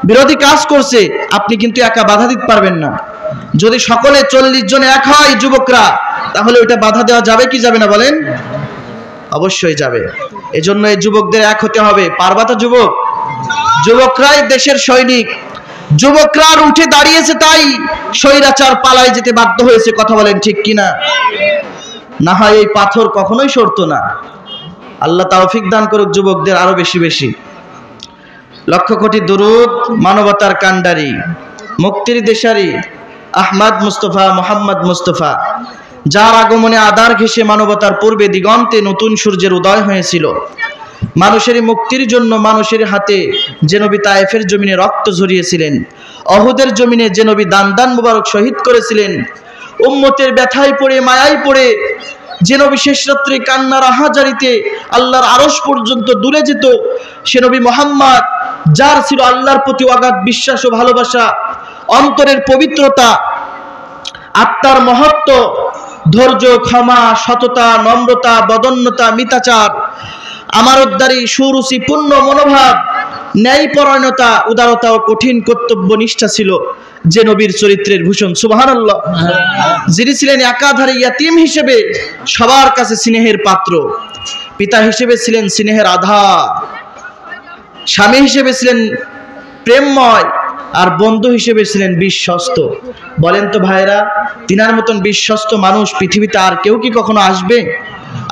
বিরোধী কাজ করছে, আপনি কিন্তু একা বাধা দিতে পারবেন না। যদি সকলে 40 জন এক হয় যুবকরা, তাহলে ওইটা বাধা দেওয়া যাবে কি যাবে না বলেন? অবশ্যই যাবে। এজন্য এই যুবকদের এক হতে হবে। পারবা তো যুবক? যুবকরাই দেশের সৈনিক। যুবকরা উঠে দাঁড়িয়েছে তাই স্বৈরাচার পালায় যেতে বাধ্য হয়েছে। কথা বলেন ঠিক কিনা? না হয় এই পাথর কখনোই সরতো না। আল্লাহ তৌফিক দান করুক যুবকদের আরো বেশি বেশি। লক্ষ কোটি দুরূদ মানবতার কান্ডারি, মুক্তির দেশারি আহমদ মুস্তফা মোহাম্মদ মুস্তফা, যার আগমনে আধার ঘেঁষে মানবতার পূর্বে দিগন্তে নতুন সূর্যের উদয় হয়েছিল। মানুষের মুক্তির জন্য মানুষের হাতে যে নবী তায়েফের জমিনে রক্ত ঝরিয়েছিলেন, অহুদের জমিনে যে নবী দান দান মুবারক শহীদ করেছিলেন, উম্মতের ব্যথায় পড়ে মায়ায় পড়ে যে নবী শেষ রাত্রে কান্নার আহাজারিতে আল্লাহর আরশ পর্যন্ত দূরে যেত, সে নবী মুহাম্মদ, যার ছিল আল্লাহর প্রতি অগাধ বিশ্বাস ও ভালোবাসা, অন্তরের পবিত্রতা, আত্মার মহত্ব, ধৈর্য, ক্ষমা, সততা, নম্রতা, বদন্যতা, মিতাচার, আমারতদারি, সুরুচিপূর্ণ মনোভাব, ন্যায়পরায়ণতা, উদারতা ও কঠিন কর্তব্য নিষ্ঠা ছিল যে নবীর চরিত্রের ভূষণ। সুবহানাল্লাহ। যিনি ছিলেন একাধারে ইয়াতীম হিসেবে সবার কাছে স্নেহের পাত্র, পিতা হিসেবে ছিলেন স্নেহের আধার, স্বামী হিসেবে ছিলেন প্রেমময়, আর বন্ধু হিসেবে ছিলেন বিশ্বস্ত। বলেন তো ভাইরা, তিনার মতন বিশ্বস্ত মানুষ পৃথিবীতে আর কেউ কি কখনো আসবে?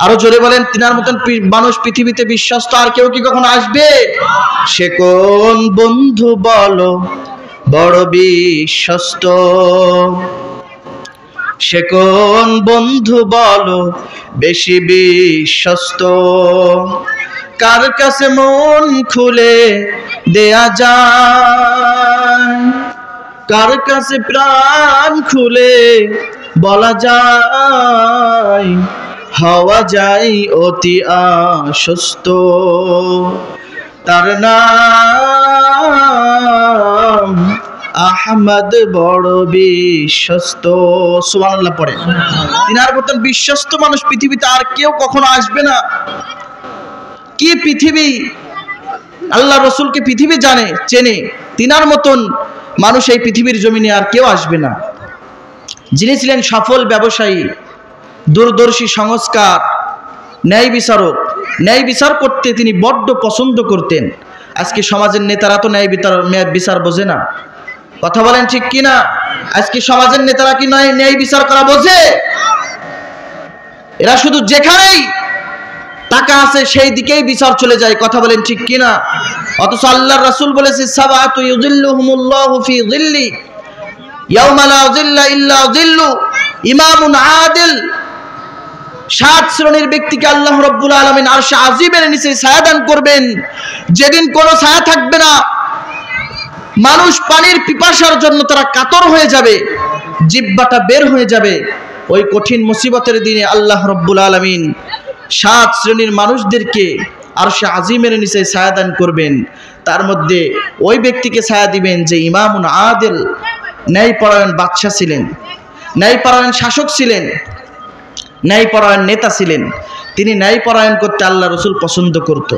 আরো জোরে বলেন, তিনার মতন মানুষ পৃথিবীতে বিশ্বস্ত আর কেউ কি কখনো আসবে? সে কোন বন্ধু বলো বড় বিশ্বস্ত, সে কোন বন্ধু বলো বেশি বিশ্বস্ত, কার কাছে মন খুলে দেয়া যায়, কার কাছে প্রাণ খুলে বলা যায়, হওয়া যায় অতি আশ্বস্ত, তার নাম আহমদ বড় বিশ্বস্ত। সুবহানাল্লাহ পড়ে। তিনার মতন বিশ্বস্ত মানুষ পৃথিবীতে আর কেউ কখনো আসবে না। কি পৃথিবী! আল্লাহ রসুলকে পৃথিবী জানে, চেনে, তিনার মতন মানুষ এই পৃথিবীর জমিনে আর কেউ আসবে না। যিনি ছিলেন সফল ব্যবসায়ী, দূরদর্শী সংস্কার, ন্যায় বিচারক, ন্যায় বিচার করতে তিনি বড্ড পছন্দ করতেন। আজকে সমাজের নেতারা তো ন্যায় বিচার বোঝে না। কথা বলেন ঠিক কিনা? আজকে সমাজের নেতারা কি ন্যায় বিচার করা বোঝে? এরা শুধু যেখানেই টাকা আছে সেই দিকেই বিচার চলে যায়। কথা বলেন ঠিক কিনা? অথচ আল্লাহর রাসূল বলেছে, সাবাতু ইউযিল্লুহুমুল্লাহু ফি যিল্লি ইয়াওমা লা যিল্লা ইল্লা যিল্লু, ইমামুন আদিল। 7 শ্রেণীর ব্যক্তিকে আল্লাহ রাব্বুল আলামিন আরশে আজিমের নিচে ছায়া দান করবেন, যেদিন কোনো ছায়া থাকবে না। মানুষ পানির পিপাসার জন্য তারা কাতর হয়ে যাবে, জিহ্বাটা বের হয়ে যাবে। ওই কঠিন মুসিবতের দিনে আল্লাহ রাব্বুল আলামিন 7 শ্রেণীর মানুষদেরকে আরশে আজিমের নিচে ছায়া দান করবেন। তার মধ্যে ওই ব্যক্তিকে ছায়া দিবেন যে ইমামুন আদিল, ন্যায়পরায়ণ বাদশা ছিলেন, ন্যায়পরায়ণ শাসক ছিলেন, ন্যায়পরায়ণ নেতা ছিলেন। তিনি ন্যায়পরায়ণ করতে আল্লাহ রসুল পছন্দ করত।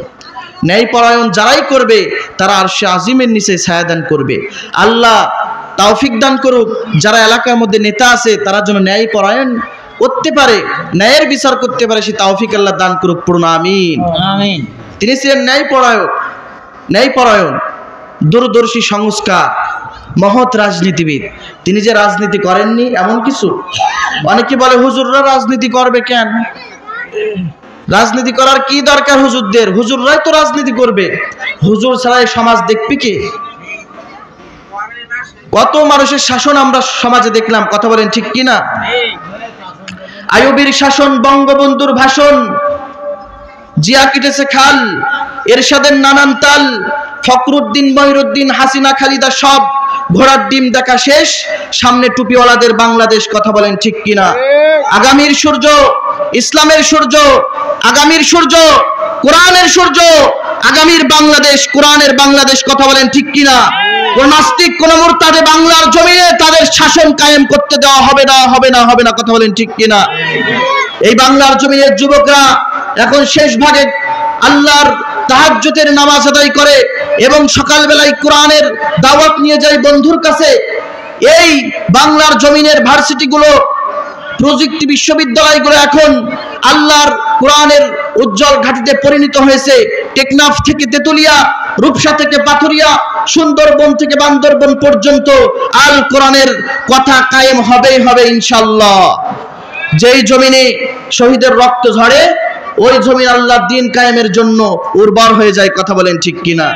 ন্যায়পরায়ণ যারাই করবে তারা আরশে আজিমের নিচে ছায়া দান করবে। আল্লাহ তৌফিক দান করুক, যারা এলাকার মধ্যে নেতা আছে তারা যেন ন্যায়পরায়ণ করতে পারে, ন্যায়ের বিচার করতে পারে, সে তৌফিক আল্লাহ দান করুক, পূর্ণ আমিন। আমিন। তিনি ছিলেন ন্যায়পরায়ণ, দূরদর্শী সংস্কার, মহৎ রাজনীতিবিদ। তিনি যে রাজনীতি করেননি এমন কিছু, অনেকে বলে হুজুররা রাজনীতি করবে কেন? রাজনীতি করার কি দরকার হুজুরদের? হুজুররাই তো রাজনীতি করবে। হুজুর ছাড়া এই সমাজ দেখবে কে? কত মানুষের শাসন আমরা সমাজে দেখলাম। কথা বলেন ঠিক কিনা? আইয়ুবীর শাসন, বঙ্গবন্ধুর ভাষণ, জিয়া কেটেছে খাল, এরশাদের নানান তাল, ফখরুদ্দিন, মহিরুদ্দিন, হাসিনা, খালিদা, সব ঘোড়ার ডিম দেখা শেষ, সামনে টুপিওয়ালাদের বাংলাদেশ। কথা বলেন ঠিক কিনা? আগামীর সূর্য, ইসলামের সূর্য, আগামীর সূর্য, কোরআনের সূর্য, আগামীর বাংলাদেশ, কোরআনের বাংলাদেশ। কথা বলেন ঠিক কিনা? কোন নাস্তিক, কোন মুরতাদে বাংলার জমিনে তাদের শাসন কায়েম করতে দেওয়া হবে না, হবে না, হবে না। কথা বলেন ঠিক কিনা? এই বাংলার জমিনের যুবকরা এখন শেষ ভাগে আল্লাহর তাহাজ্জুদের নামাজ আদায় করে এবং সকালবেলায় কোরআনের দাওয়াত নিয়ে যাই বন্ধুর কাছে। এই বাংলার জমিনের ভার্সিটিগুলো, প্রযুক্তি বিশ্ববিদ্যালয়গুলো এখন আল্লাহর কোরআনের উজ্জ্বল ঘাঁটিতে পরিণত হয়েছে। টেকনাফ থেকে তেতুলিয়া, রূপসা থেকে পাথুরিয়া, সুন্দরবন থেকে বান্দরবন পর্যন্ত আল কোরআনের কথা কায়েম হবেই হবে ইনশাআল্লাহ। যেই জমিনে শহীদের রক্ত ঝরে ওই জমিন আল্লাহর দ্বীন কায়েমের জন্য উর্বর হয়ে যায়। কথা বলেন ঠিক কিনা?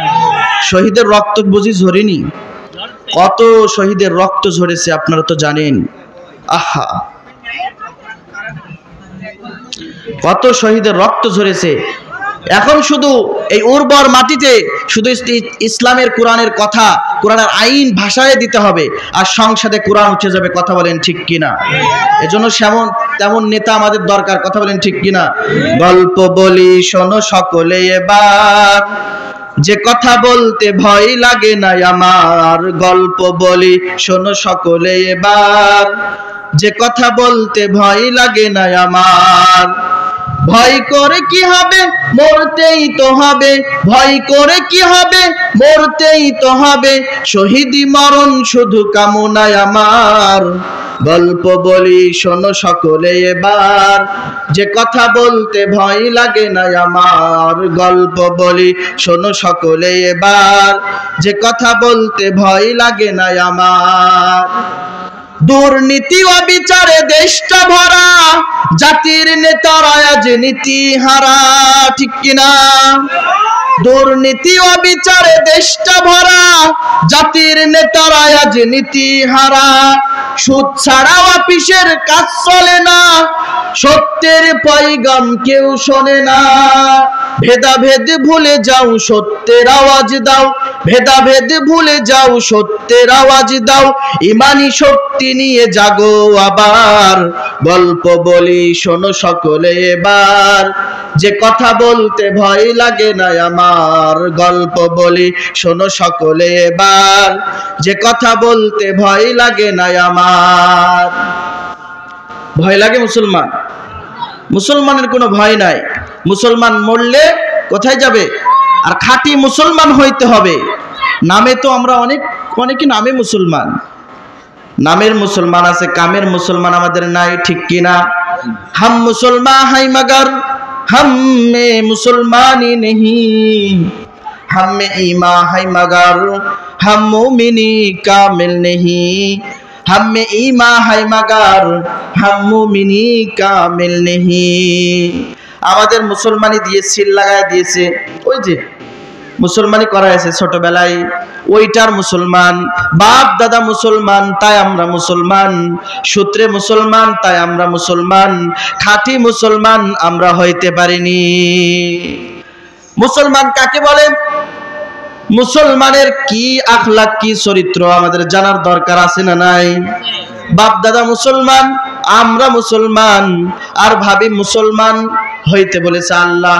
শহীদের রক্ত বুঝি ঝরেনি? কত শহীদের রক্ত ঝরেছে আপনারা তো জানেন। আহা, কত শহীদের রক্ত ঝরেছে। এখন শুধু এই উর্বর মাটিতে শুধু ইসলামের কোরআনের কথা, কোরআনের আইন ভাষায় দিতে হবে, আর সংসদে কোরআন উঠে যাবে। কথা বলেন ঠিক কিনা? এজন্য তেমন নেতা আমাদের দরকার। কথা বলেন ঠিক কিনা? গল্প বলি শোনো সকলে এবার, যে কথা বলতে ভয় লাগে না আমার। গল্প বলি শোনো সকলে এবার, যে কথা বলতে ভয় লাগে না আমার। ভয় করে কি হবে, মরতেই তো হবে। ভয় করে কি হবে, মরতেই তো হবে। শহীদি মরণ শুধু কামনায় আমার। গল্প বলি শোনো সকলে এবার, যে কথা বলতে ভয় লাগে না আমার। গল্প বলি শোনো সকলে এবার, যে কথা বলতে ভয় লাগে না আমার। দুর্নীতি ও বিচারে দেশটা ভরা, জাতির নেতারা আজ নীতি হারা। ঠিক কিনা? দুর্নীতি ও বিচারে দেশটা ভরা, জাতির নেতারা আজ নীতি হারা। সুদ ছাড়া অফিসের কাজ চলে না, সত্যের পয়গাম কেউ শোনে না। ভেদাভেদ ভুলে যাও, সত্যের আওয়াজ দাও। ভেদাভেদ ভুলে যাও, সত্যের আওয়াজ দাও। ইমানি শক্তি নিয়ে জাগো আবার। গল্প বলি শোনো সকলে এবার, যে কথা বলতে ভয় লাগে না আমার। গল্প বলি শোনো সকলে এবার, যে কথা বলতে ভয় লাগে না আমার। ভয় লাগে মুসলমান? মুসলমানের কোনো ভয় নাই। মুসলমান মরলে কোথায় যাবে? আর খাঁটি মুসলমান হইতে হবে। নামে তো আমরা অনেকে নামে মুসলমান, নামের মুসলমান আছে, কামের মুসলমান আমাদের নাই। ঠিক কিনা? হাম মুসলমান হাই মগর हम में मुसलमानी नहीं, हम में ईमान है मगर हम मोमिनी कामिल नहीं। हम में ईमान है मगर हम मोमिनी कामिल नहीं। আমাদের মুসলমানি দিয়ে সিল লাগায় দিয়েছে, ওই যে মুসলমানি করা হয়েছে ছোটবেলায়, ওইটার মুসলমান। বাপ দাদা মুসলমান তাই আমরা মুসলমান, সূত্রে মুসলমান তাই আমরা মুসলমান। খাঁটি মুসলমান আমরা হইতে পারিনি। মুসলমান কাকে বলে? মুসলমানের কি আখলাক, কি চরিত্র আমাদের জানার দরকার আছে না নাই? বাপ দাদা মুসলমান, আমরা মুসলমান, আর ভাবি মুসলমান হইতে বলেছে আল্লাহ।